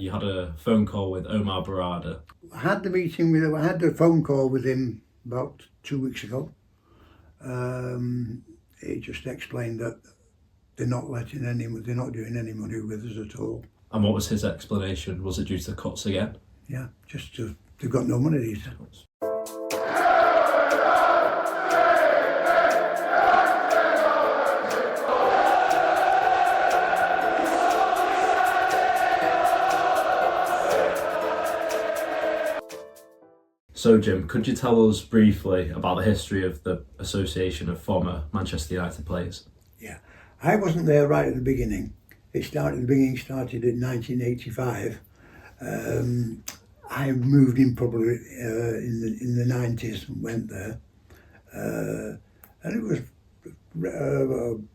you had a phone call with Omar Berrada. I had the phone call with him about 2 weeks ago. He just explained that they're not doing any money with us at all. And what was his explanation? Was it due to the cuts again? Yeah, they've got no money these days. So Jim, could you tell us briefly about the history of the Association of Former Manchester United Players? Yeah, I wasn't there right at the beginning. The beginning started in 1985. I moved in probably in the 90s and went there. And it was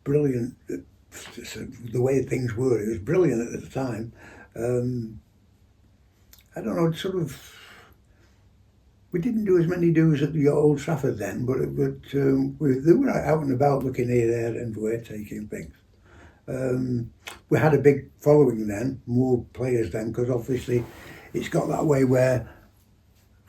brilliant. The way things were, it was brilliant at the time. I don't know, we didn't do as many dues at the Old Trafford then, but they were out and about looking here, there, and everywhere, taking things. We had a big following then, more players then, because obviously it's got that way where,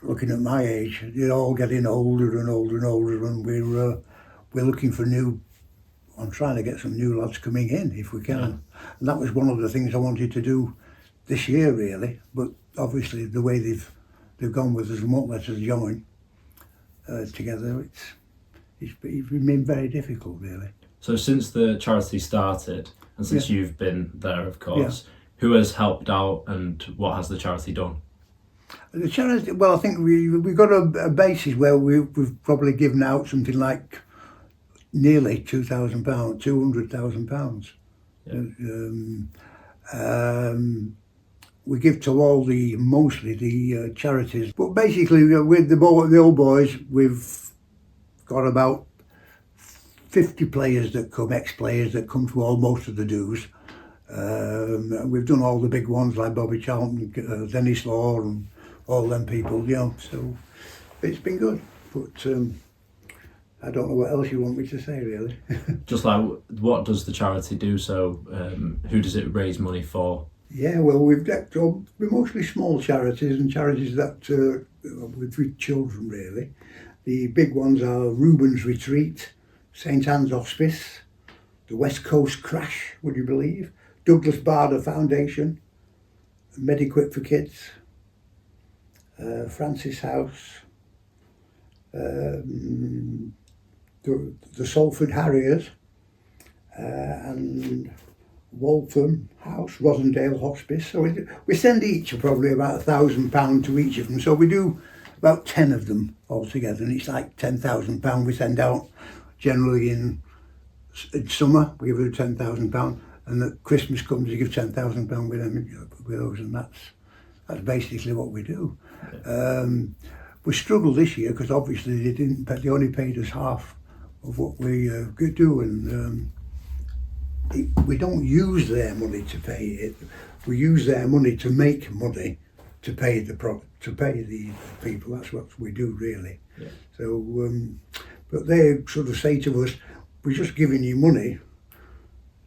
looking at my age, you're all getting older and older and older, and we're looking for I'm trying to get some new lads coming in if we can. Yeah. And that was one of the things I wanted to do this year really, but obviously the way they've gone with us and won't let us join together, it's been very difficult really. So since the charity started, and since you've been there of course, who has helped out and what has the charity done? The charity, well, I think we've got a basis where we've probably given out something like nearly £2,000, £200,000. Yeah. We give to mostly the charities, but basically with the old boys, we've got about 50 players that come, ex-players that come to most of the dues. We've done all the big ones like Bobby Charlton, Dennis Law and all them people, so it's been good. But I don't know what else you want me to say really. Just like, what does the charity do? So who does it raise money for? Yeah, well, we're mostly small charities and charities that with children really. The big ones are Reuben's Retreat, St Anne's Hospice, the West Coast Crash, would you believe? Douglas Bader Foundation, Mediquip for Kids, Francis House, the Salford Harriers, and Waltham House, Rosendale Hospice. So we send each probably about £1,000 to each of them. So we do about 10 of them altogether, and it's like £10,000 we send out generally in summer. We give them £10,000, and at Christmas comes, we give £10,000 with those, and that's basically what we do. We struggled this year because obviously they only paid us half of what we do, and we don't use their money to pay it. We use their money to make money to pay the people. That's what we do really. Yeah. So, but they sort of say to us, "We're just giving you money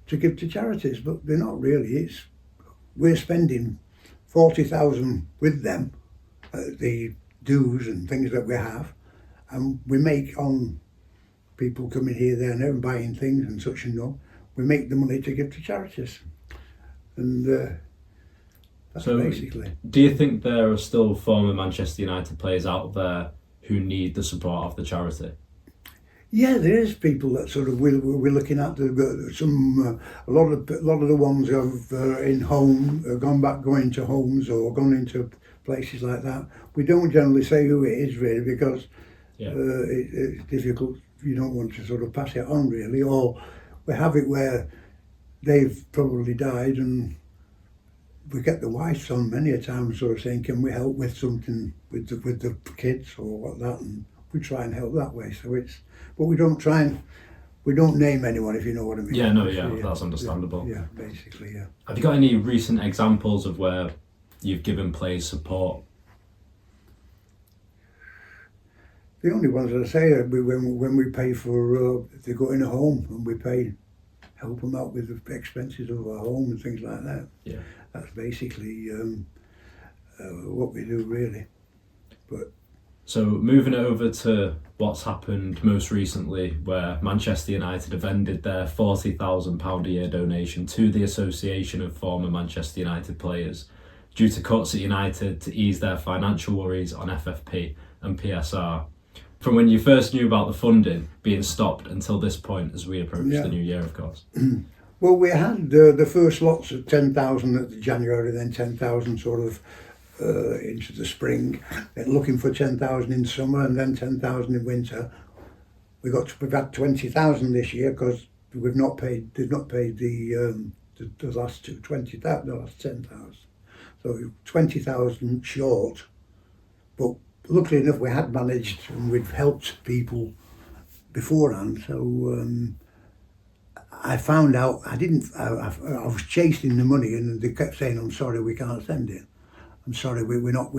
to give to charities," but they're not really. We're spending 40,000 with them, the dues and things that we have, and we make on people coming here, there, and there, and buying things and such and all. We make the money to give to charities, and that's so basically. Do you think there are still former Manchester United players out there who need the support of the charity? Yeah, there is people that sort of we're looking at. A lot of the ones have going to homes or gone into places like that. We don't generally say who it is really because it's difficult. You don't want to sort of pass it on really, or we have it where they've probably died and we get the wives on many a time sort of saying, can we help with something with the kids or what that, and we try and help that way. So but we don't name anyone, if you know what I mean. Yeah, no, yeah, that's understandable. Yeah, basically, yeah. Have you got any recent examples of where you've given players support? The only ones that I say are when we pay for, if they go in a home and we help them out with the expenses of our home and things like that. Yeah. That's basically what we do, really. But so moving it over to what's happened most recently, where Manchester United have ended their £40,000 a year donation to the Association of Former Manchester United Players due to cuts at United to ease their financial worries on FFP and PSR. From when you first knew about the funding being stopped until this point as we approach the new year, of course. Well, we had the first lots of 10,000 at the January, then 10,000 sort of into the spring, looking for 10,000 in summer and then 10,000 in winter. We've had 20,000 this year because they've not paid the last 20,000, the last 10,000. So 20,000 short, but luckily enough we had managed and we'd helped people beforehand. So I found out I was chasing the money and they kept saying, "I'm sorry, we can't send it. I'm sorry, we're not."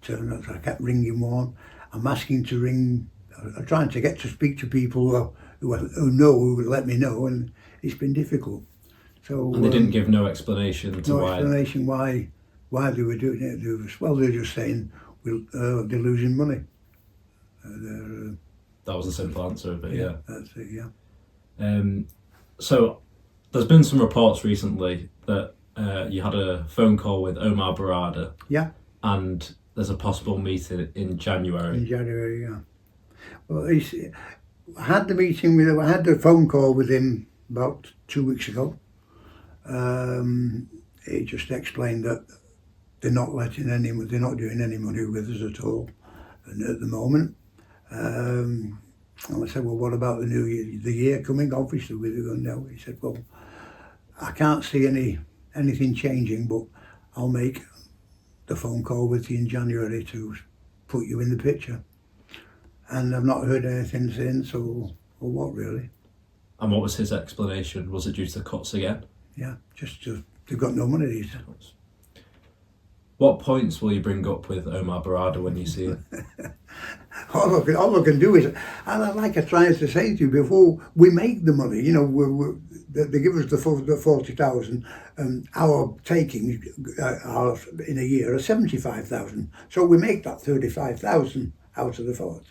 So I kept ringing one. I'm asking to ring. I'm trying to get to speak to people who would let me know, and it's been difficult. So and they didn't give no explanation to why they were doing it. They're just saying they're losing money. That was the simple answer of it. Yeah, that's it. Yeah. So there's been some reports recently that you had a phone call with Omar Berrada. Yeah. And there's a possible meeting in January. In January, yeah. Well, I had the phone call with him about 2 weeks ago. He just explained that they're not doing any money with us at all at the moment. And I said, well, what about the year coming? Obviously, we don't know. He said, well, I can't see anything changing, but I'll make the phone call with you in January to put you in the picture. And I've not heard anything since, or what really. And what was his explanation? Was it due to cuts again? Yeah, they've got no money these days. What points will you bring up with Omar Berrada when you see him? all I can do is, and like I tried to say to you before, we make the money. You know, they give us the 40,000, and our takings are in a year are 75,000. So we make that 35,000 out of the 40,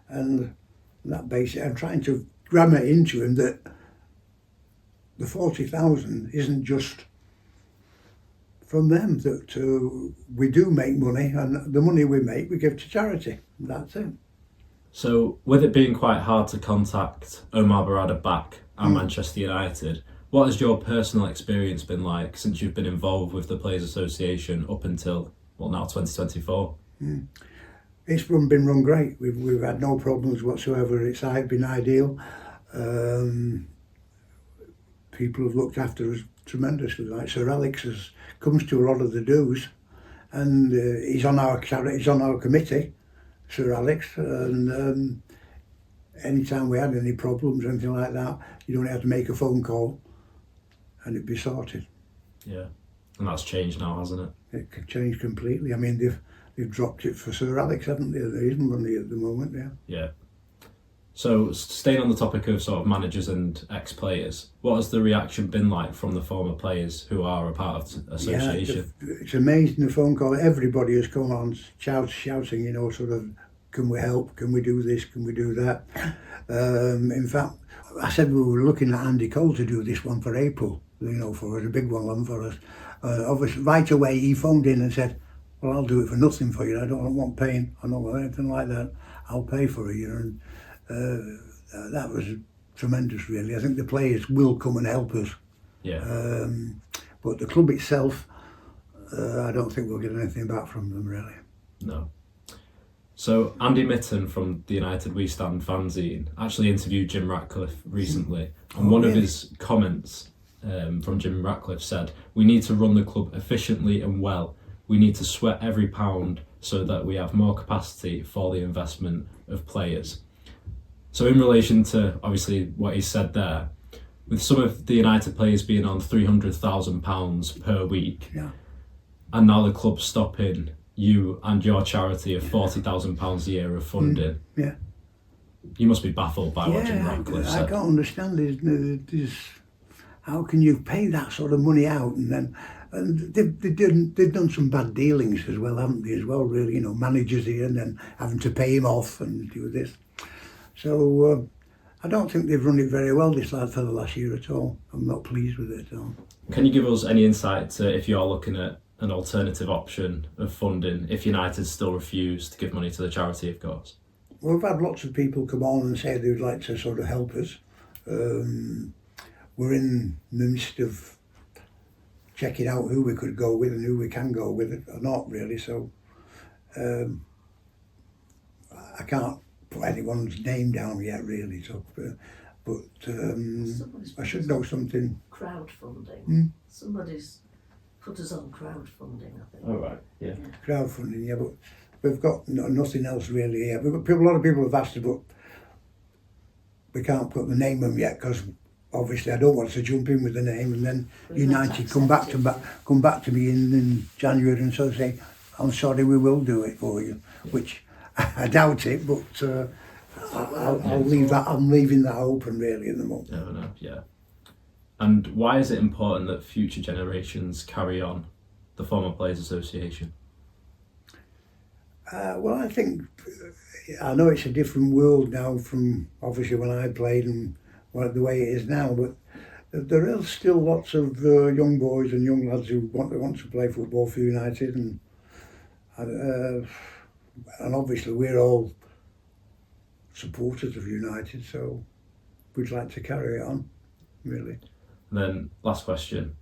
and that basically, I'm trying to ram it into him that the 40,000 isn't just from them, that we do make money, and the money we make we give to charity. That's it. So with it being quite hard to contact Omar Berrada back at Manchester United, what has your personal experience been like since you've been involved with the Players Association up until, now 2024? It's been run great. We've had no problems whatsoever. It's been ideal. People have looked after us tremendously. Like Sir Alex comes to a lot of the do's, and he's on our committee, Sir Alex. And anytime we had any problems or anything like that, you'd only have to make a phone call, and it'd be sorted. Yeah, and that's changed now, hasn't it? It could change completely. I mean, they've dropped it for Sir Alex, haven't they? There isn't money at the moment. Yeah. Yeah. So staying on the topic of sort of managers and ex-players, what has the reaction been like from the former players who are a part of the association? Yeah, it's amazing, the phone call. Everybody has come on shouting, you know, sort of, can we help? Can we do this? Can we do that? In fact, I said we were looking at Andy Cole to do this one for April, you know, for us, a big one for us. Obviously, right away he phoned in and said, well, I'll do it for nothing for you. I don't want paying. I don't want anything like that. I'll pay for it, you know. And, that was tremendous, really. I think the players will come and help us. Yeah. But the club itself, I don't think we'll get anything back from them, really. No. So Andy Mitten from the United We Stand fanzine actually interviewed Jim Ratcliffe recently, and one of his comments from Jim Ratcliffe said, "We need to run the club efficiently and well. We need to sweat every pound so that we have more capacity for the investment of players." So in relation to obviously what he said there, with some of the United players being on £300,000 per week, and now the club stopping you and your charity of £40,000 a year of funding, you must be baffled by what Jim Ratcliffe said. I can't understand this. How can you pay that sort of money out and then And they've done some bad dealings as well, haven't they, as well, really, managers here and then having to pay him off and do this. So I don't think they've run it very well for the last year at all. I'm not pleased with it at all. Can you give us any insight to if you're looking at an alternative option of funding if United still refuse to give money to the charity, of course? Well, we've had lots of people come on and say they'd like to sort of help us. We're in the midst of checking out who we could go with and who we can go with or not, really. So I can't put anyone's name down yet, really. So, but I should know something. Crowdfunding. Somebody's put us on crowdfunding, I think. Oh, right, yeah. Crowdfunding, yeah, but we've got nothing else really here. We've got a lot of people have asked us, but we can't put the name on yet because obviously I don't want to jump in with the name and then United come back to me in January and sort of say, I'm sorry, we will do it for you, which I doubt it, but I'll leave that. I'm leaving that open really at the moment. Never know, yeah. And why is it important that future generations carry on the former Players Association? Well, I think I know it's a different world now from obviously when I played and the way it is now, but there are still lots of young boys and young lads who want to play football for United, and obviously we're all supporters of United, so we'd like to carry it on, really. And then last question.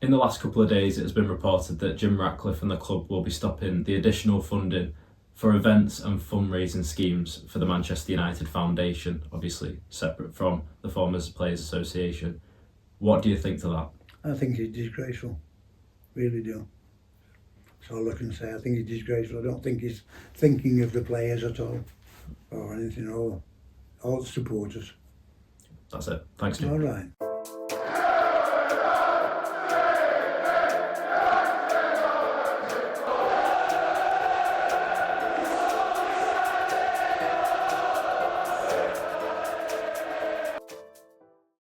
In the last couple of days, it has been reported that Jim Ratcliffe and the club will be stopping the additional funding for events and fundraising schemes for the Manchester United Foundation, obviously separate from the former Players Association. What do you think to that? I think it's disgraceful, really do. That's all I can say. I think it's disgraceful. I don't think he's thinking of the players at all, or anything, or all the supporters. That's it. Thanks, Jim. All right.